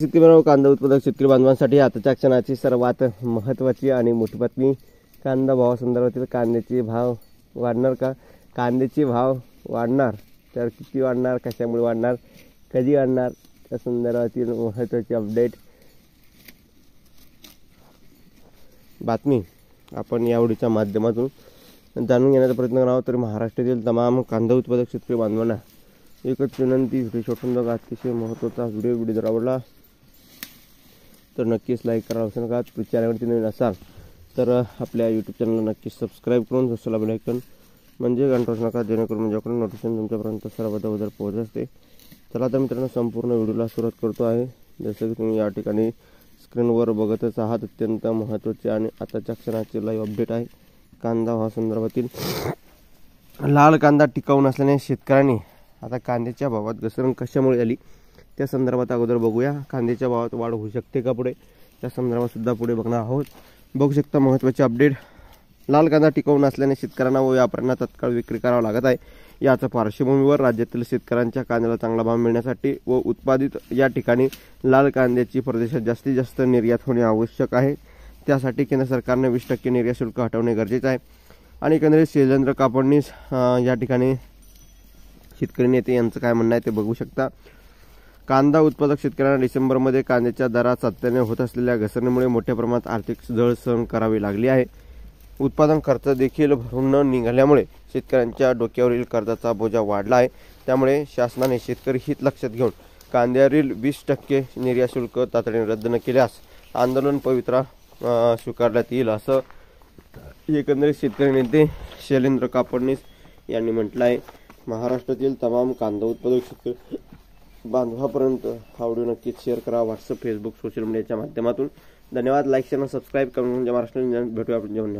शेतकरी कांदा उत्पादक शेतकरी बांधवांसाठी आताच्या क्षणाची सर्वात महत्त्वाची आणि मोठी बातमी. कांदा भावासंदर्भातील कांद्याचे भाव वाढणार का? कांद्याचे भाव वाढणार तर किती वाढणार, कशामुळे वाढणार, कधी वाढणार, त्या संदर्भातील महत्त्वाची अपडेट बातमी आपण या व्हिडिओच्या माध्यमातून जाणून घेण्याचा प्रयत्न करणार आहोत. तर महाराष्ट्रातील तमाम कांदा उत्पादक शेतकरी बांधवांना एकच विनंती, व्हिडिओ शोधून बघा. अतिशय महत्त्वाचा व्हिडिओ जर आवडला तर नक्कीच लाईक करा. असं नका चॅनलवरती नवीन असाल तर आपल्या यूट्यूब चॅनलला नक्कीच सबस्क्राईब करून जसं बेल आयकॉन म्हणजे घंटा नका, जेणेकरून माझ्याकडून नोटिफिकेशन तुमच्यापर्यंत सर्वात पोहोचत असते. चला तर मित्रांनो, संपूर्ण व्हिडिओला सुरुवात करतो आहे. जसं की तुम्ही या ठिकाणी स्क्रीनवर बघतच आहात, अत्यंत महत्त्वाचे आणि आताच्या क्षणाचे लाईव्ह अपडेट आहे. कांदा भावासंदर्भातील लाल कांदा टिकाऊ नसल्याने शेतकऱ्यांनी आता कांद्याच्या भावात घसरण कशामुळे झाली त्या संदर्भात अगोदर बघूया. कांद्याच्या भावात वाढ होऊ शकते का पुढे, त्या संदर्भात सुद्धा पुढे बघणार आहोत. बघू शकता महत्त्वाचे अपडेट. लाल कांदा टिकाऊ नसल्याने शेतकऱ्यांना व व्यापाऱ्यांना तत्काळ विक्री करावा लागत आहे. याच्या पार्श्वभूमीवर राज्यातील शेतकऱ्यांच्या कांद्याला चांगला भाव मिळण्यासाठी व उत्पादित या ठिकाणी लाल कांद्याची परदेशात जास्तीत जास्त निर्यात होणे आवश्यक आहे. त्यासाठी केंद्र सरकारने 20% निर्यात शुल्क हटवणे गरजेचे आहे. आणि एकंदरीत शैलेंद्र कापडनीस या ठिकाणी शेतकरी नेते यांचं काय म्हणणं आहे ते बघू शकता. कांदा उत्पादक शेतकऱ्यांना डिसेंबरमध्ये कांद्याच्या दरात सातत्याने होत असलेल्या घसरणीमुळे मोठ्या प्रमाणात आर्थिक झळ सहन करावी लागली आहे. उत्पादन खर्च देखील भरून न निघाल्यामुळे शेतकऱ्यांच्या डोक्यावरील कर्जाचा बोजा वाढला आहे. त्यामुळे शासनाने शेतकरी हित लक्षात घेऊन कांद्यावरील 20% निर्यात शुल्क तातडीने रद्द न केल्यास आंदोलन पवित्रा स्वीकारण्यात येईल, असं एकंदरीत शेतकरी नेते शैलेंद्र कापडनीस यांनी म्हटलं आहे. महाराष्ट्रातील तमाम कांदा उत्पादक शेतकरी बांधवापर्यंत हा व्हिडिओ नक्कीच शेअर करा. व्हॉट्सअप, फेसबुक, सोशल मीडियाच्या माध्यमातून. धन्यवाद. लाईक, शेअर, सबस्क्राईब करून महाराष्ट्र भेटूया आपण जेवण.